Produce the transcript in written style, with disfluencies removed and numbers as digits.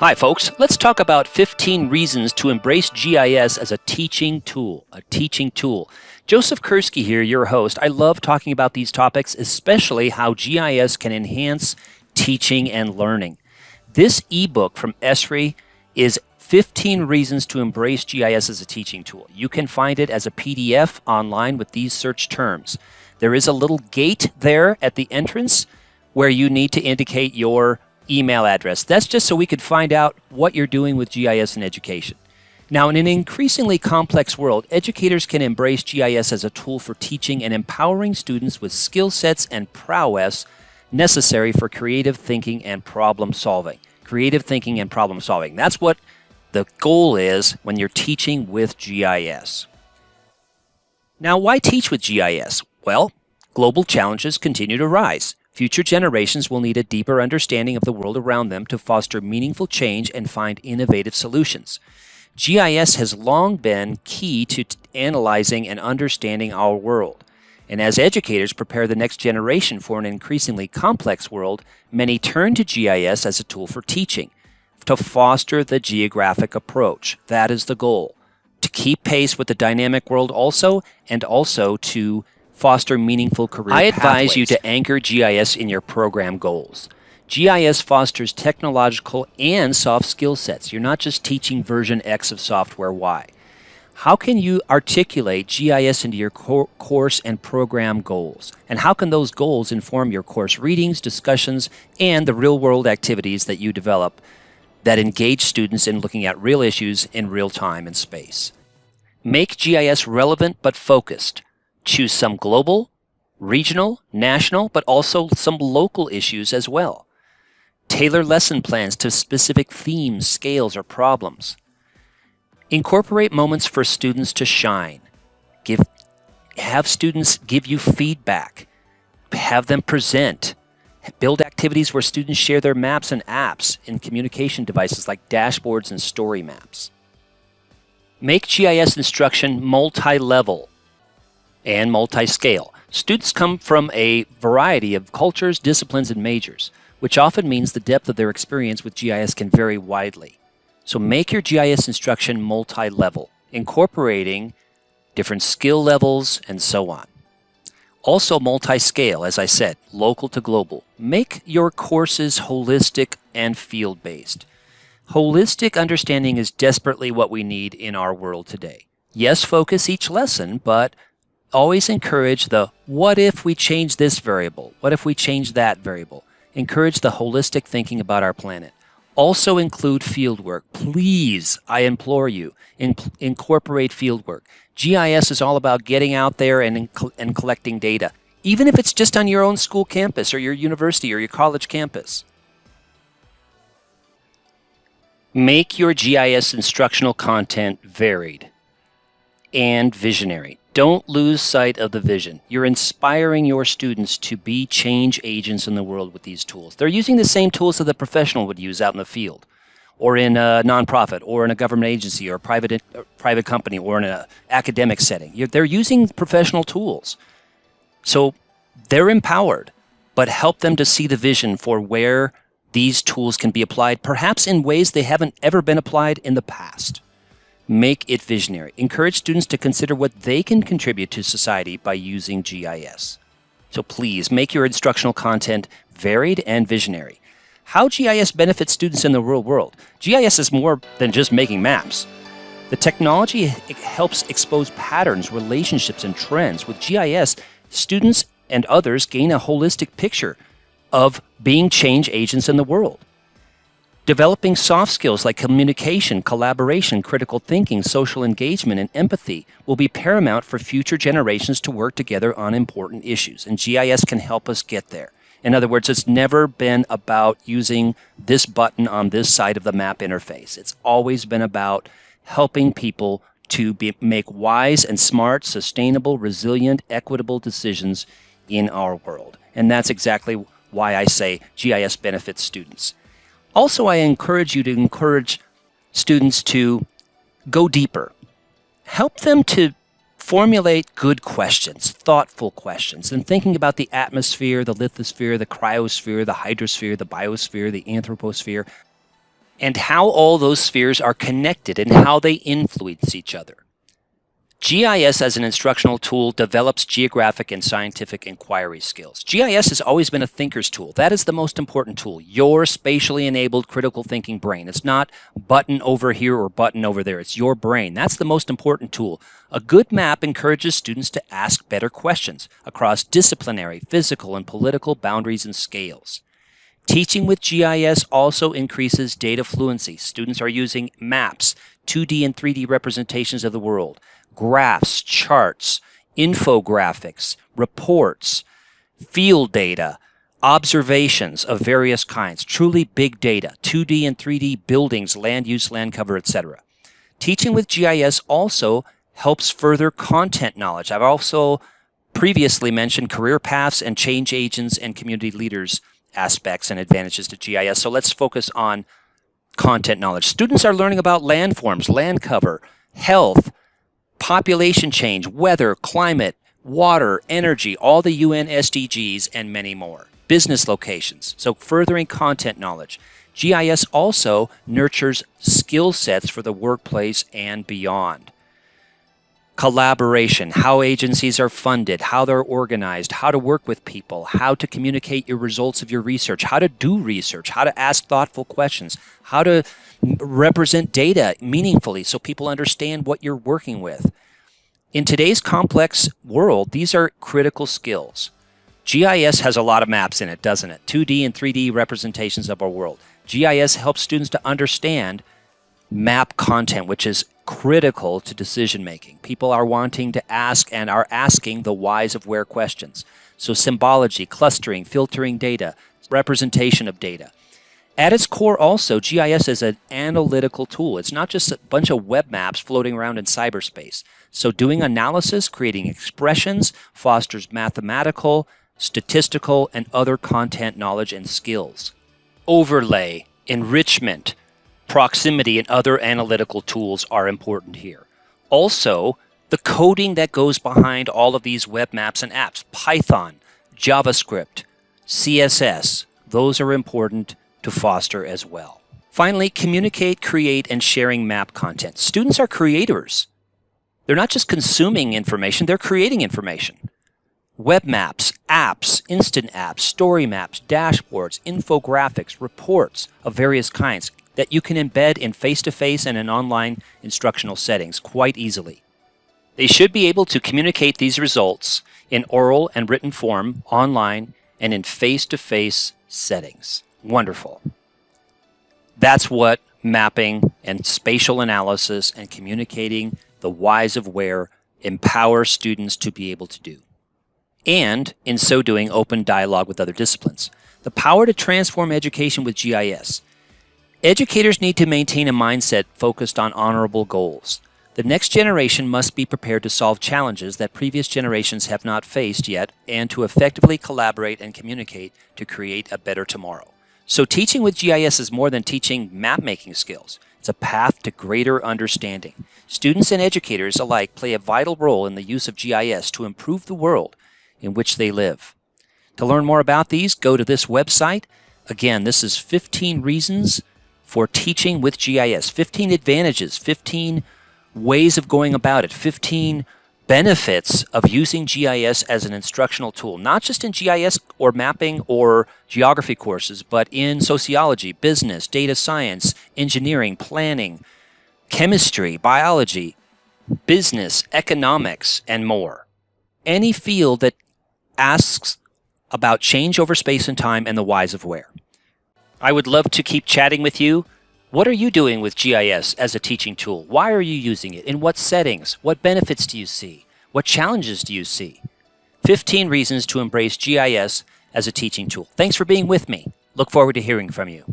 Hi, folks. Let's talk about 15 reasons to embrace GIS as a teaching tool. Joseph Kursky here, your host. I love talking about these topics, especially how GIS can enhance teaching and learning. This ebook from Esri is 15 reasons to embrace GIS as a teaching tool. You can find it as a PDF online with these search terms. There is a little gate there at the entrance where you need to indicate your email address. That's just so we could find out what you're doing with GIS in education. Now, in an increasingly complex world, educators can embrace GIS as a tool for teaching and empowering students with skill sets and prowess necessary for creative thinking and problem solving. That's what the goal is when you're teaching with GIS. Now, why teach with GIS? Well, global challenges continue to rise. Future generations will need a deeper understanding of the world around them to foster meaningful change and find innovative solutions. GIS has long been key to analyzing and understanding our world. And as educators prepare the next generation for an increasingly complex world, many turn to GIS as a tool for teaching, to foster the geographic approach. That is the goal. To keep pace with the dynamic world and also to foster meaningful career pathways. I advise you to anchor GIS in your program goals. GIS fosters technological and soft skill sets. You're not just teaching version X of software Y. How can you articulate GIS into your course and program goals? And how can those goals inform your course readings, discussions, and the real-world activities that you develop that engage students in looking at real issues in real time and space? Make GIS relevant but focused. Choose some global, regional, national, but also some local issues as well. Tailor lesson plans to specific themes, scales, or problems. Incorporate moments for students to shine. Have students give you feedback. Have them present. Build activities where students share their maps and apps in communication devices like dashboards and story maps. Make GIS instruction multi-level and multi-scale. Students come from a variety of cultures, disciplines, and majors, which often means the depth of their experience with GIS can vary widely. So make your GIS instruction multi-level, incorporating different skill levels and so on. Also multi-scale, as I said, local to global. Make your courses holistic and field-based. Holistic understanding is desperately what we need in our world today. Yes, focus each lesson, but always encourage the what if we change this variable? What if we change that variable? Encourage the holistic thinking about our planet. Also include fieldwork. Please, I implore you, incorporate fieldwork. GIS is all about getting out there and collecting data, even if it's just on your own school campus or your university or your college campus. Make your GIS instructional content varied and visionary. Don't lose sight of the vision. You're inspiring your students to be change agents in the world with these tools. They're using the same tools that the professional would use out in the field, or in a nonprofit, or in a government agency, or a private company, or in an academic setting. They're using professional tools. So they're empowered, but help them to see the vision for where these tools can be applied, perhaps in ways they haven't ever been applied in the past. Make it visionary. Encourage students to consider what they can contribute to society by using GIS. So please make your instructional content varied and visionary. How GIS benefits students in the real world. GIS is more than just making maps. The technology helps expose patterns, relationships, and trends. With GIS, students and others gain a holistic picture of being change agents in the world. Developing soft skills like communication, collaboration, critical thinking, social engagement, and empathy will be paramount for future generations to work together on important issues, and GIS can help us get there. In other words, it's never been about using this button on this side of the map interface. It's always been about helping people to make wise and smart, sustainable, resilient, equitable decisions in our world. And that's exactly why I say GIS benefits students. Also, I encourage you to encourage students to go deeper. Help them to formulate good questions, thoughtful questions, and thinking about the atmosphere, the lithosphere, the cryosphere, the hydrosphere, the biosphere, the anthroposphere. and how all those spheres are connected and how they influence each other. GIS as an instructional tool develops geographic and scientific inquiry skills. GIS has always been a thinker's tool. That is the most important tool, your spatially enabled critical thinking brain. It's not button over here or button over there. It's your brain. That's the most important tool. A good map encourages students to ask better questions across disciplinary, physical, and political boundaries and scales. Teaching with GIS also increases data fluency. Students are using maps, 2D and 3D representations of the world, graphs, charts, infographics, reports, field data, observations of various kinds, truly big data, 2D and 3D buildings, land use, land cover, etc. Teaching with GIS also helps further content knowledge. I've also previously mentioned career paths and change agents and community leaders aspects and advantages to GIS. So let's focus on content knowledge. Students are learning about landforms, land cover, health, population change, weather, climate, water, energy, all the UN SDGs, and many more. Business locations, so furthering content knowledge. GIS also nurtures skill sets for the workplace and beyond. Collaboration, how agencies are funded, how they're organized, how to work with people, how to communicate your results of your research, how to do research, how to ask thoughtful questions, how to represent data meaningfully so people understand what you're working with. In today's complex world, these are critical skills. GIS has a lot of maps in it, doesn't it? 2D and 3D representations of our world. GIS helps students to understand map content, which is critical to decision making. People are wanting to ask and are asking the whys of where questions. So symbology, clustering, filtering data, representation of data. At its core also, GIS is an analytical tool. It's not just a bunch of web maps floating around in cyberspace. So doing analysis, creating expressions, fosters mathematical, statistical, and other content knowledge and skills. Overlay, enrichment, proximity, and other analytical tools are important here. Also, the coding that goes behind all of these web maps and apps, Python, JavaScript, CSS, those are important to foster as well. Finally, communicate, create, and sharing map content. Students are creators. They're not just consuming information, they're creating information. Web maps, apps, instant apps, story maps, dashboards, infographics, reports of various kinds that you can embed in face-to-face and in online instructional settings quite easily. They should be able to communicate these results in oral and written form, online, and in face-to-face settings. Wonderful. That's what mapping and spatial analysis and communicating the whys of where empower students to be able to do. And in so doing, open dialogue with other disciplines. The power to transform education with GIS. Educators need to maintain a mindset focused on honorable goals. The next generation must be prepared to solve challenges that previous generations have not faced yet and to effectively collaborate and communicate to create a better tomorrow. So teaching with GIS is more than teaching map-making skills. It's a path to greater understanding. Students and educators alike play a vital role in the use of GIS to improve the world in which they live. To learn more about these, go to this website. Again, this is 15 reasons for teaching with GIS, 15 advantages, 15 ways of going about it, 15 benefits of using GIS as an instructional tool, not just in GIS or mapping or geography courses, but in sociology, business, data science, engineering, planning, chemistry, biology, business, economics, and more. Any field that asks about change over space and time and the whys of where. I would love to keep chatting with you. What are you doing with GIS as a teaching tool? Why are you using it? In what settings? What benefits do you see? What challenges do you see? 15 reasons to embrace GIS as a teaching tool. Thanks for being with me. Look forward to hearing from you.